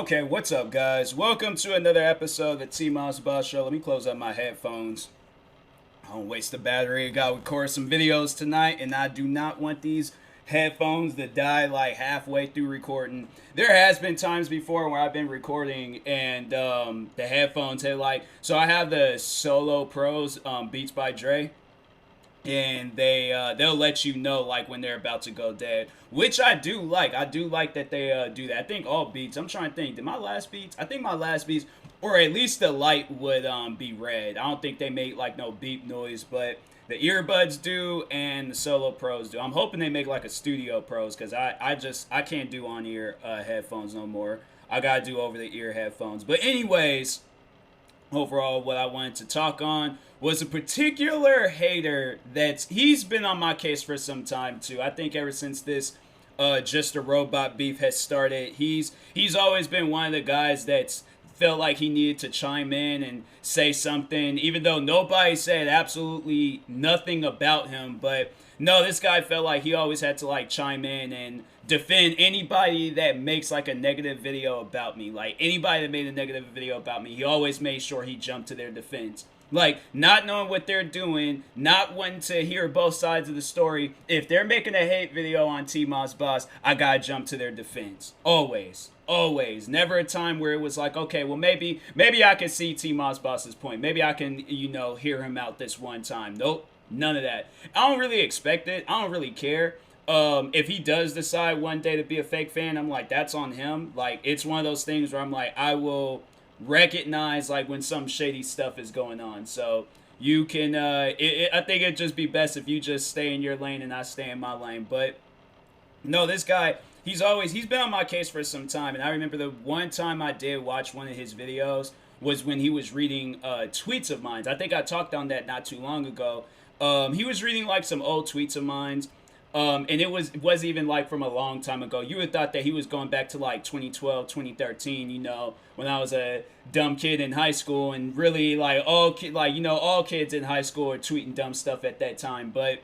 Okay, what's up, guys? Welcome to another episode of the TMossBoss Show. Let me close up my headphones. I don't waste the battery. I got to record some videos tonight, and I do not want these headphones to die like halfway through recording. There has been times before where I've been recording and the headphones had so I have the Solo Pros Beats by Dre, and they'll let you know like when they're about to go dead, which I do like. I do like that they do that. I think all beats. I'm trying to think. Did my last beats? I think my last beats, or at least the light would be red. I don't think they make like no beep noise, but the earbuds do and the Solo Pros do. I'm hoping they make like a Studio Pros because I can't do on ear headphones no more. I gotta do over the ear headphones. But anyways, overall, what I wanted to talk on was a particular hater he's been on my case for some time too. I think ever since this just a robot beef has started, he's always been one of the guys that's felt like he needed to chime in and say something, even though nobody said absolutely nothing about him. But no, this guy felt like he always had to like chime in and defend anybody that makes like a negative video about me. Like anybody that made a negative video about me, he always made sure he jumped to their defense. Like, not knowing what they're doing, not wanting to hear both sides of the story. If they're making a hate video on TMossBoss, I gotta jump to their defense. Always. Always. Never a time where it was like, okay, well, maybe I can see TMossBoss's point. Maybe I can, hear him out this one time. Nope. None of that. I don't really expect it. I don't really care. If he does decide one day to be a fake fan, I'm like, that's on him. Like, it's one of those things where I'm like, I will recognize like when some shady stuff is going on. So you can I think it'd just be best if you just stay in your lane and I stay in my lane. But no, this guy, he's been on my case for some time. And I remember the one time I did watch one of his videos was when he was reading tweets of mine. I think I talked on that not too long ago. He was reading like some old tweets of mine. And it was even like from a long time ago. You would thought that he was going back to like 2012, 2013, when I was a dumb kid in high school, and really like all kids in high school are tweeting dumb stuff at that time. But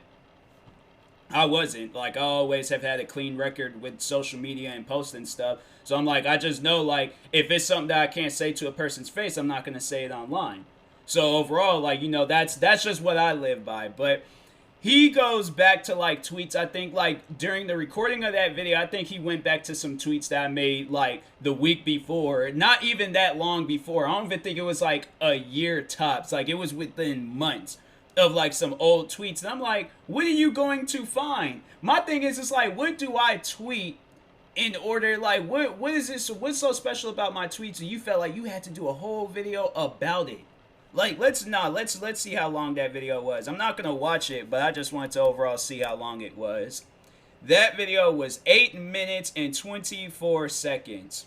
I wasn't. Like, I always have had a clean record with social media and posting stuff. So I'm like, I just know like if it's something that I can't say to a person's face, I'm not going to say it online. So overall, like, that's just what I live by. But he goes back to like tweets. I think like during the recording of that video, I think he went back to some tweets that I made like the week before, not even that long before. I don't even think it was like a year tops. Like it was within months of like some old tweets. And I'm like, what are you going to find? My thing is, it's like, what do I tweet in order, like, what is this? What's so special about my tweets? And you felt like you had to do a whole video about it. Like, let's see how long that video was. I'm not gonna watch it, but I just wanted to overall see how long it was. That video was 8 minutes and 24 seconds.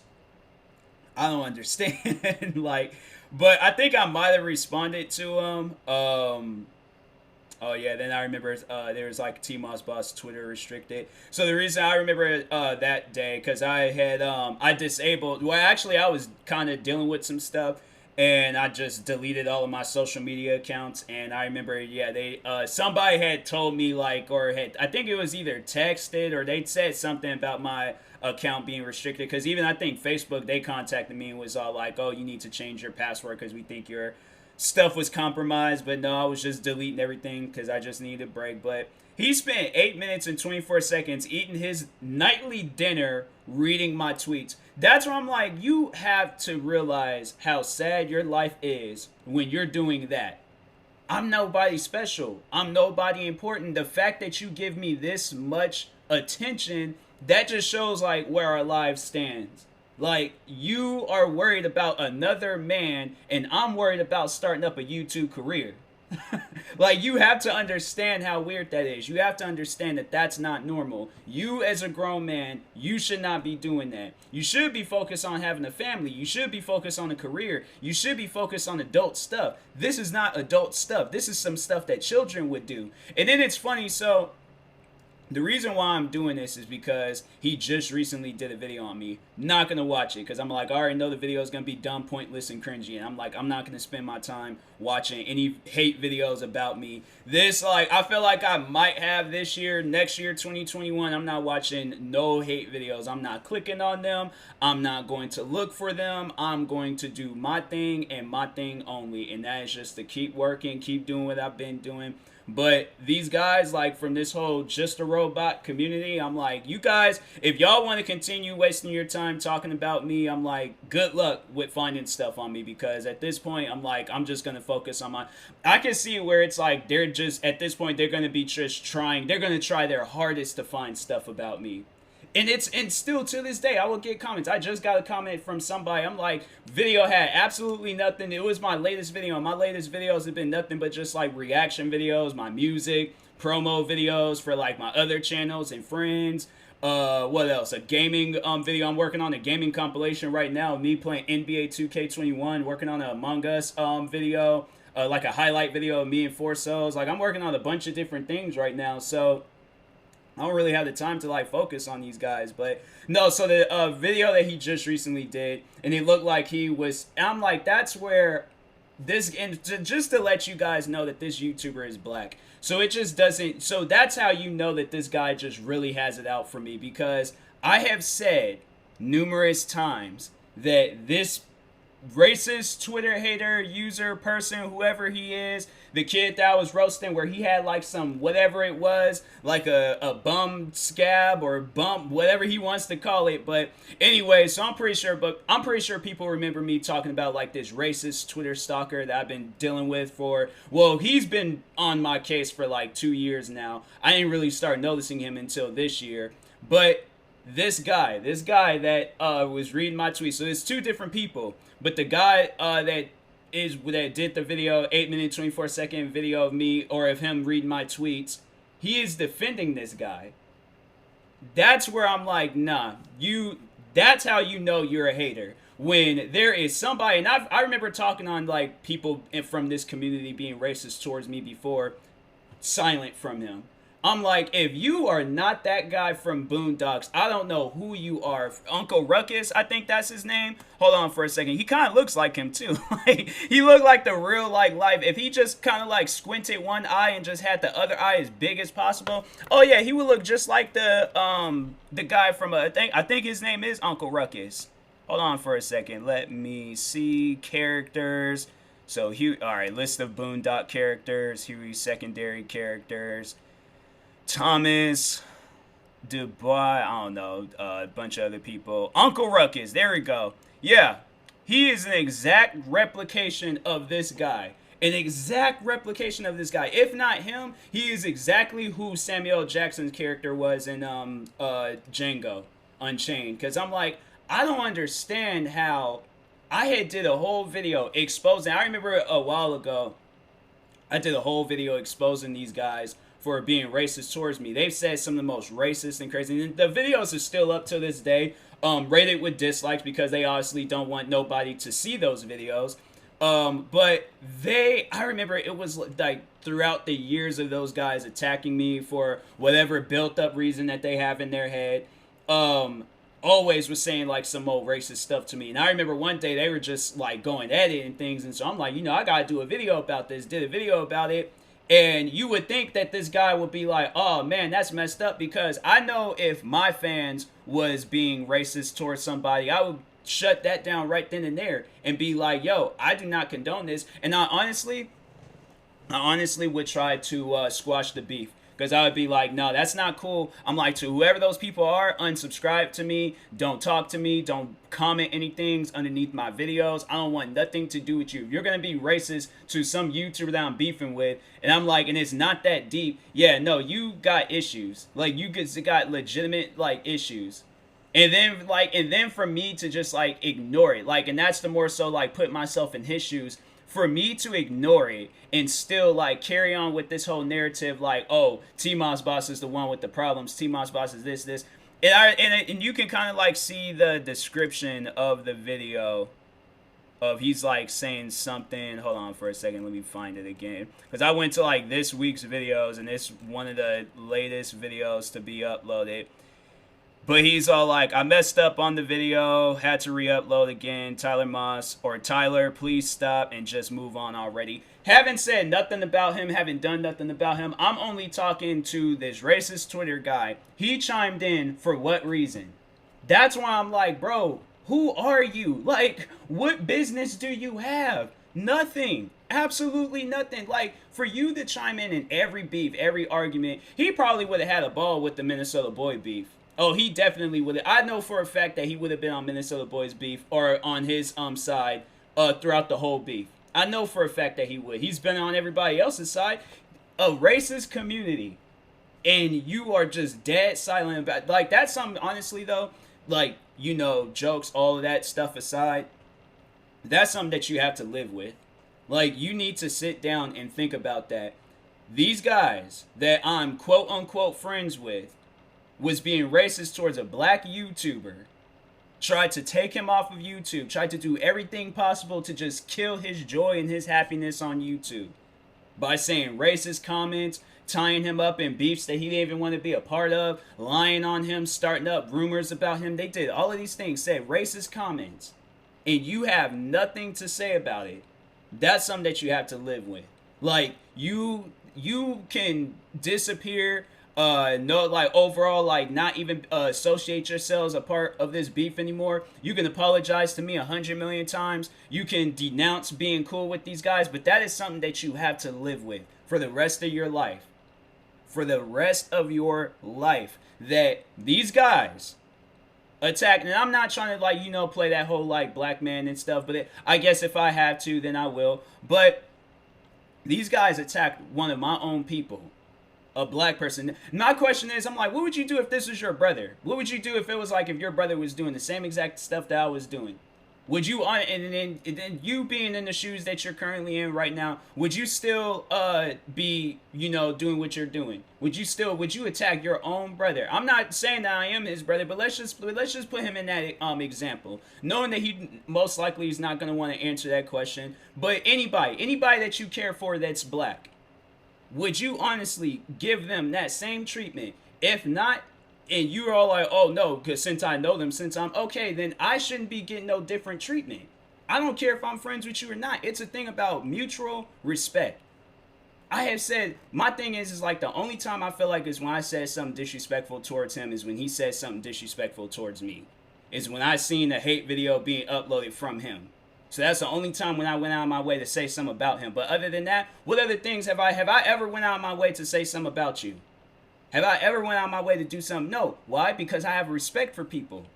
I don't understand. Like, but I think I might have responded to him. Oh yeah, then I remember there was like TMossBoss Twitter restricted. So the reason I remember that day, because I had I disabled. Well, actually, I was kind of dealing with some stuff, and I just deleted all of my social media accounts. And I remember, yeah, they somebody had told me like, or had, I think it was either texted or they said something about my account being restricted. Because even I think Facebook, they contacted me and was all like, oh, you need to change your password because we think your stuff was compromised. But no, I was just deleting everything because I just needed a break. But he spent 8 minutes and 24 seconds eating his nightly dinner reading my tweets. That's where I'm like, you have to realize how sad your life is when you're doing that. I'm nobody special. I'm nobody important. The fact that you give me this much attention, that just shows like where our lives stands. Like, you are worried about another man, and I'm worried about starting up a YouTube career. Like, you have to understand how weird that is. You have to understand that that's not normal. You, as a grown man, you should not be doing that. You should be focused on having a family. You should be focused on a career. You should be focused on adult stuff. This is not adult stuff. This is some stuff that children would do. And then it's funny, so The reason why I'm doing this is because he just recently did a video on me. Not gonna watch it because I'm like, I already know the video is gonna be dumb, pointless, and cringy. And I'm like, I'm not gonna spend my time watching any hate videos about me. This, like, I feel like I might have this year, next year, 2021. I'm not watching no hate videos. I'm not clicking on them. I'm not going to look for them. I'm going to do my thing and my thing only. And that is just to keep working, keep doing what I've been doing. But these guys, like, from this whole Just a Robot community, I'm like, you guys, if y'all want to continue wasting your time talking about me, I'm like, good luck with finding stuff on me, because at this point, I'm like, I'm just going to focus on my, I can see where it's like, they're just, at this point, they're going to be just trying, they're going to try their hardest to find stuff about me. And still to this day, I will get comments. I just got a comment from somebody. I'm like, video had absolutely nothing. It was my latest video. My latest videos have been nothing but just like reaction videos, my music, promo videos for like my other channels and friends. What else? A gaming video. I'm working on a gaming compilation right now. Me playing NBA 2K21. Working on a Among Us video. Like a highlight video of me and 4Souls. Like, I'm working on a bunch of different things right now. So I don't really have the time to like focus on these guys. But no, so the video that he just recently did, and it looked like he was, I'm like, that's where this, and just to let you guys know that this YouTuber is black. So it just doesn't, so that's how you know that this guy just really has it out for me, because I have said numerous times that this racist Twitter hater, user, person, whoever he is, the kid that I was roasting, where he had like some, whatever it was, like a bum scab or bump, whatever he wants to call it. But anyway, so I'm pretty sure people remember me talking about like this racist Twitter stalker that I've been dealing with for, well, he's been on my case for like 2 years now. I didn't really start noticing him until this year. But this guy that was reading my tweets, so there's two different people. But the guy that did the video, 8-minute 24-second video of me, or of him reading my tweets, he is defending this guy. That's where I'm like, nah, that's how you know you're a hater. When there is somebody, and I remember talking on like people from this community being racist towards me before, silent from him. I'm like, if you are not that guy from Boondocks, I don't know who you are. Uncle Rukus, I think that's his name. Hold on for a second. He kind of looks like him too. Like, he looked like the real like life. If he just kind of like squinted one eye and just had the other eye as big as possible, oh yeah, he would look just like the guy from I think his name is Uncle Rukus. Hold on for a second. Let me see characters. So alright, list of Boondock characters. Huey secondary characters. Thomas, Dubois, I don't know, a bunch of other people. Uncle Rukus, there we go. Yeah, he is an exact replication of this guy. An exact replication of this guy. If not him, he is exactly who Samuel Jackson's character was in Django Unchained. Because I'm like, I don't understand how I had did a whole video exposing. I remember a while ago, I did a whole video exposing these guys for being racist towards me. They've said some of the most racist and crazy. And the videos are still up to this day, rated with dislikes, because they obviously don't want nobody to see those videos. But I remember it was like throughout the years of those guys attacking me for whatever built up reason that they have in their head, always was saying like some old racist stuff to me. And I remember one day they were just like going at it and things. And so I'm like, I gotta do a video about this. Did a video about it. And you would think that this guy would be like, oh man, that's messed up, because I know if my fans was being racist towards somebody, I would shut that down right then and there and be like, yo, I do not condone this. And I honestly would try to squash the beef. Because I would be like, no, that's not cool. I'm like, to whoever those people are, unsubscribe to me. Don't talk to me. Don't comment anything underneath my videos. I don't want nothing to do with you. If you're going to be racist to some YouTuber that I'm beefing with, and I'm like, and it's not that deep. Yeah, no, you got issues. Like, you got legitimate, like, issues. And then for me to just, like, ignore it. Like, and that's the more so, like, put myself in his shoes. For me to ignore it and still like carry on with this whole narrative, like, oh, TMossBoss is the one with the problems, TMossBoss is this, and you can kind of like see the description of the video. of he's like saying something. Hold on for a second, let me find it again, because I went to like this week's videos and it's one of the latest videos to be uploaded. But he's all like, I messed up on the video, had to re-upload again. Tyler, please stop and just move on already. Haven't said nothing about him, haven't done nothing about him. I'm only talking to this racist Twitter guy. He chimed in for what reason? That's why I'm like, bro, who are you? Like, what business do you have? Nothing. Absolutely nothing. Like, for you to chime in every beef, every argument, he probably would have had a ball with the Minnesota boy beef. Oh, he definitely would have. I know for a fact that he would have been on Minnesota boys beef or on his side throughout the whole beef. I know for a fact that he would. He's been on everybody else's side. A racist community. And you are just dead silent about, like, that's something, honestly, though, like, you know, jokes, all of that stuff aside, that's something that you have to live with. Like, you need to sit down and think about that. These guys that I'm quote-unquote friends with was being racist towards a black YouTuber, tried to take him off of YouTube, tried to do everything possible to just kill his joy and his happiness on YouTube by saying racist comments, tying him up in beefs that he didn't even want to be a part of, lying on him, starting up rumors about him. They did all of these things, said racist comments, and you have nothing to say about it. That's something that you have to live with. Like, you can disappear, no, like, overall, like, not even associate yourselves a part of this beef anymore. You can apologize to me 100 million times. You can denounce being cool with these guys, but that is something that you have to live with for the rest of your life. For the rest of your life, that these guys attack, and I'm not trying to, like, you know, play that whole, like, black man and stuff, but I guess if I have to, then I will. But these guys attacked one of my own people, a black person. My question is, I'm like, what would you do if this was your brother? What would you do if it was like if your brother was doing the same exact stuff that I was doing? Would you, and then you being in the shoes that you're currently in right now, would you still be, you know, doing what you're doing? Would you attack your own brother? I'm not saying that I am his brother, but let's just put him in that example, knowing that he most likely is not going to want to answer that question. But anybody that you care for that's black, would you honestly give them that same treatment? If not, and you're all like, oh no, because since I know them, since I'm okay, then I shouldn't be getting no different treatment. I don't care if I'm friends with you or not. It's a thing about mutual respect. I have said, my thing is like, the only time I feel like is when I said something disrespectful towards him is when he says something disrespectful towards me. Is when I seen a hate video being uploaded from him. So that's the only time when I went out of my way to say something about him. But other than that, what other things have I ever went out of my way to say something about you? Have I ever went out of my way to do something? No. Why? Because I have respect for people.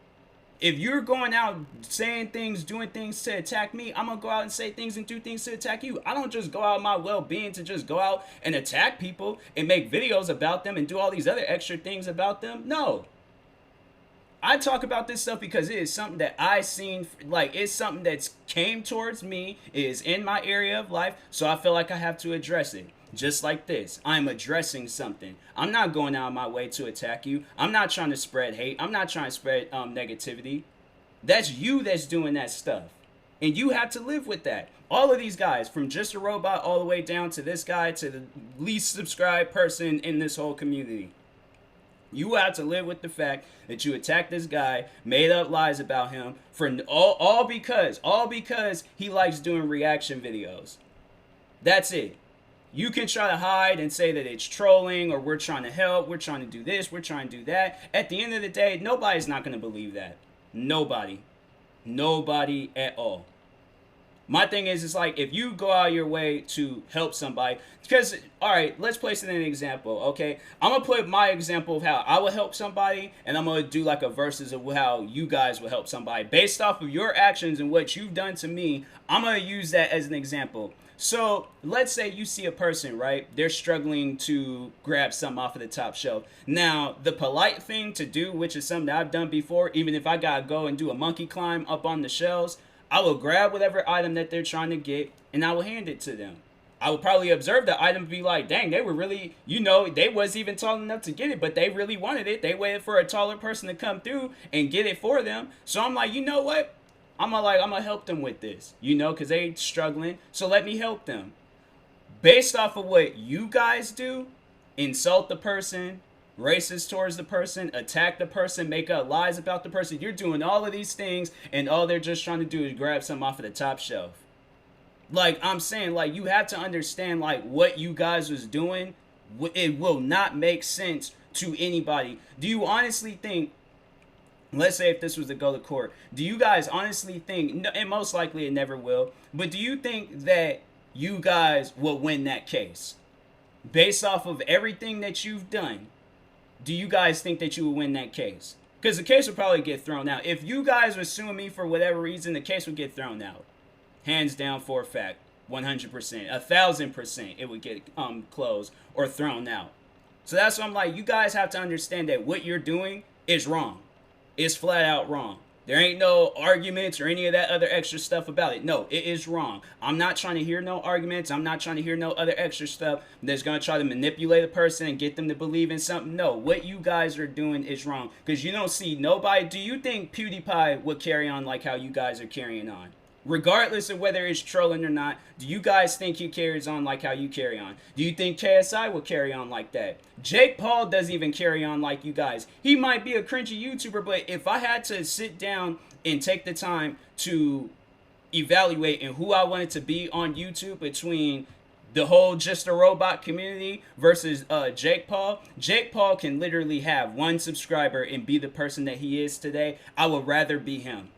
If you're going out saying things, doing things to attack me, I'm going to go out and say things and do things to attack you. I don't just go out of my well-being to just go out and attack people and make videos about them and do all these other extra things about them. No. I talk about this stuff because it is something that I seen, like, it's something that's came towards me, it is in my area of life, so I feel like I have to address it. Just like this, I'm addressing something. I'm not going out of my way to attack you. I'm not trying to spread hate. I'm not trying to spread negativity. That's you that's doing that stuff. And you have to live with that. All of these guys, from Just a Robot all the way down to this guy, to the least subscribed person in this whole community. You have to live with the fact that you attacked this guy, made up lies about him, for all because he likes doing reaction videos. That's it. You can try to hide and say that it's trolling, or we're trying to help, we're trying to do this, we're trying to do that. At the end of the day, nobody's not going to believe that. Nobody. Nobody at all. My thing is, it's like, if you go out your way to help somebody, because, all right, let's place it in an example, okay? I'm going to put my example of how I would help somebody, and I'm going to do like a versus of how you guys would help somebody. Based off of your actions and what you've done to me, I'm going to use that as an example. So let's say you see a person, right? They're struggling to grab something off of the top shelf. Now, the polite thing to do, which is something that I've done before, even if I got to go and do a monkey climb up on the shelves, I will grab whatever item that they're trying to get, and I will hand it to them. I would probably observe the item and be like, dang, they were really, you know, they wasn't even tall enough to get it, but they really wanted it. They waited for a taller person to come through and get it for them. So I'm like, you know what? I'm gonna help them with this, you know, because they struggling. So let me help them. Based off of what you guys do, insult the person, racist towards the person, attack the person, make up lies about the person. You're doing all of these things, and all they're just trying to do is grab something off of the top shelf. Like I'm saying, like you have to understand, like what you guys was doing, it will not make sense to anybody. Do you honestly think? Let's say if this was to go to court, do you guys honestly think, and most likely it never will, but do you think that you guys will win that case? Based off of everything that you've done, do you guys think that you will win that case? Because the case will probably get thrown out. If you guys were suing me for whatever reason, the case would get thrown out. Hands down for a fact. 100%. 1,000% it would get closed or thrown out. So that's why I'm like, you guys have to understand that what you're doing is wrong. It's flat out wrong. There ain't no arguments or any of that other extra stuff about it. No, it is wrong. I'm not trying to hear no arguments. I'm not trying to hear no other extra stuff that's going to try to manipulate a person and get them to believe in something. No, what you guys are doing is wrong. Because you don't see nobody. Do you think PewDiePie would carry on like how you guys are carrying on? Regardless of whether it's trolling or not, do you guys think he carries on like how you carry on? Do you think KSI will carry on like that? Jake Paul doesn't even carry on like you guys. He might be a cringy YouTuber, but if I had to sit down and take the time to evaluate and who I wanted to be on YouTube between the whole Just a Robot community versus Jake Paul can literally have 1 subscriber and be the person that he is today. I would rather be him.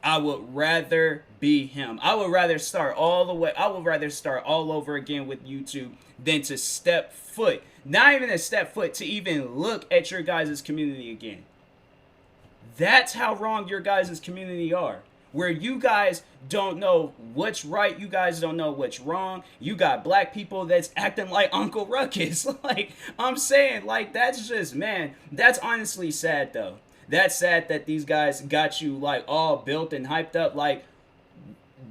I would rather be him. I would rather start all over again with YouTube than to step foot, not even a step foot, to even look at your guys' community again. That's how wrong your guys' community are. Where you guys don't know what's right, you guys don't know what's wrong. You got black people that's acting like Uncle Rukus. Like, I'm saying, like, that's just, man, that's honestly sad though. That's sad that these guys got you like all built and hyped up. Like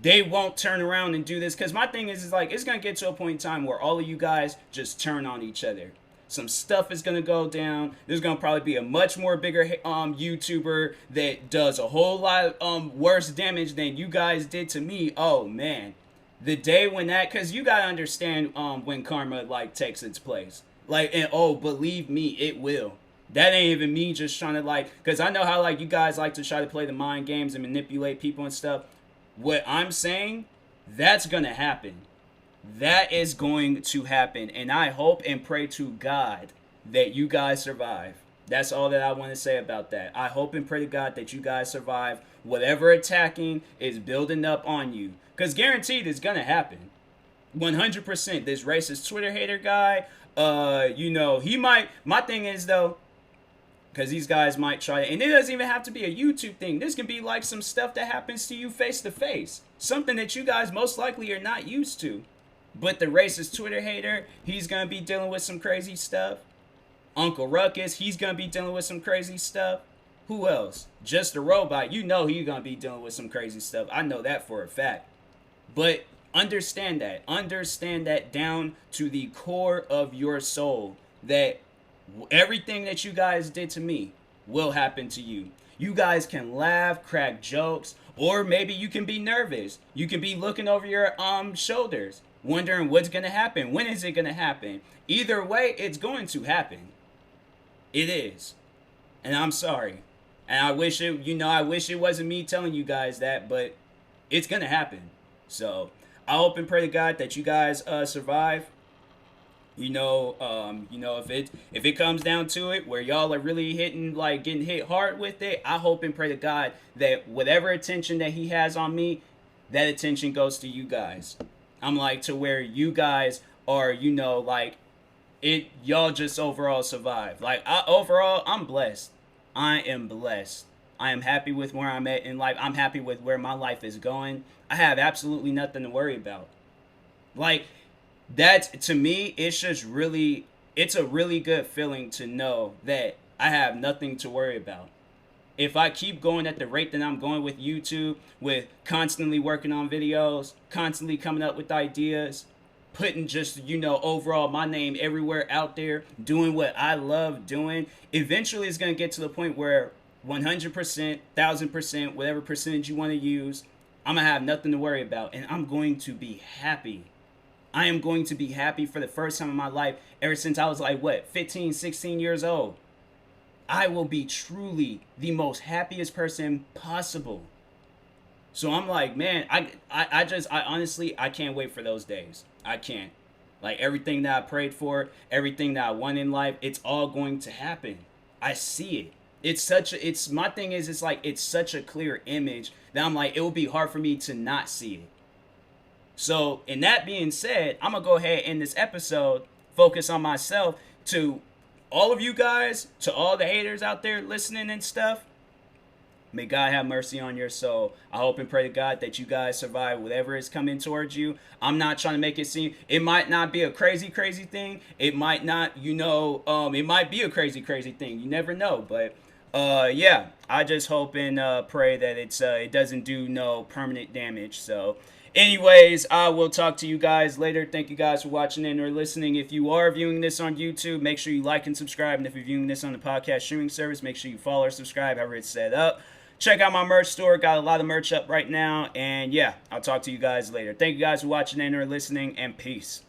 they won't turn around and do this. Because my thing is like it's going to get to a point in time where all of you guys just turn on each other. Some stuff is going to go down. There's going to probably be a much more bigger YouTuber that does a whole lot worse damage than you guys did to me. Oh, man. The day when that, because you got to understand when karma like takes its place. Like, and oh, believe me, it will. That ain't even me just trying to like, because I know how like you guys like to try to play the mind games and manipulate people and stuff. What I'm saying, that's going to happen. That is going to happen. And I hope and pray to God that you guys survive. That's all that I want to say about that. I hope and pray to God that you guys survive whatever attacking is building up on you. Because guaranteed it's going to happen. 100%. This racist Twitter hater guy, you know, he might, my thing is though, because these guys might try it. And it doesn't even have to be a YouTube thing. This can be like some stuff that happens to you face to face. Something that you guys most likely are not used to. But the racist Twitter hater, he's going to be dealing with some crazy stuff. Uncle Rukus, he's going to be dealing with some crazy stuff. Who else? Just a Robot. You know he's going to be dealing with some crazy stuff. I know that for a fact. But understand that. Understand that down to the core of your soul. That everything that you guys did to me will happen to you. You guys can laugh, crack jokes, or maybe you can be nervous. You can be looking over your shoulders, wondering what's going to happen. When is it going to happen? Either way, it's going to happen. It is. And I'm sorry. And I wish it, you know, I wish it wasn't me telling you guys that, but it's going to happen. So I hope and pray to God that you guys survive. You know, if it comes down to it, where y'all are really getting hit hard with it, I hope and pray to God that whatever attention that he has on me, that attention goes to you guys. I'm like to where you guys are, you know, like y'all just overall survive. Like overall, I'm blessed. I am blessed. I am happy with where I'm at in life. I'm happy with where my life is going. I have absolutely nothing to worry about. Like, that, to me, it's a really good feeling to know that I have nothing to worry about. If I keep going at the rate that I'm going with YouTube, with constantly working on videos, constantly coming up with ideas, putting just, you know, overall my name everywhere out there, doing what I love doing, eventually it's going to get to the point where 100%, 1000%, whatever percentage you want to use. I'm going to have nothing to worry about, and I'm going to be happy. I am going to be happy for the first time in my life ever since I was like, what, 15, 16 years old. I will be truly the most happiest person possible. So I'm like, man, I honestly, I can't wait for those days. I can't. Like, everything that I prayed for, everything that I want in life, it's all going to happen. I see it. My thing is, it's like, it's such a clear image that I'm like, it will be hard for me to not see it. So, in that being said, I'm going to go ahead and end this episode, focus on myself. To all of you guys, to all the haters out there listening and stuff, may God have mercy on your soul. I hope and pray to God that you guys survive whatever is coming towards you. I'm not trying to make it seem, it might not be a crazy thing. It might not, it might be a crazy thing. You never know. But, yeah, I just hope and pray that it doesn't do no permanent damage. So, anyways, I will talk to you guys later. Thank you guys for watching and or listening. If you are viewing this on YouTube, make sure you like and subscribe. And if you're viewing this on the podcast streaming service, make sure you follow or subscribe, however it's set up. Check out my merch store. Got a lot of merch up right now. And yeah, I'll talk to you guys later. Thank you guys for watching and or listening, and peace.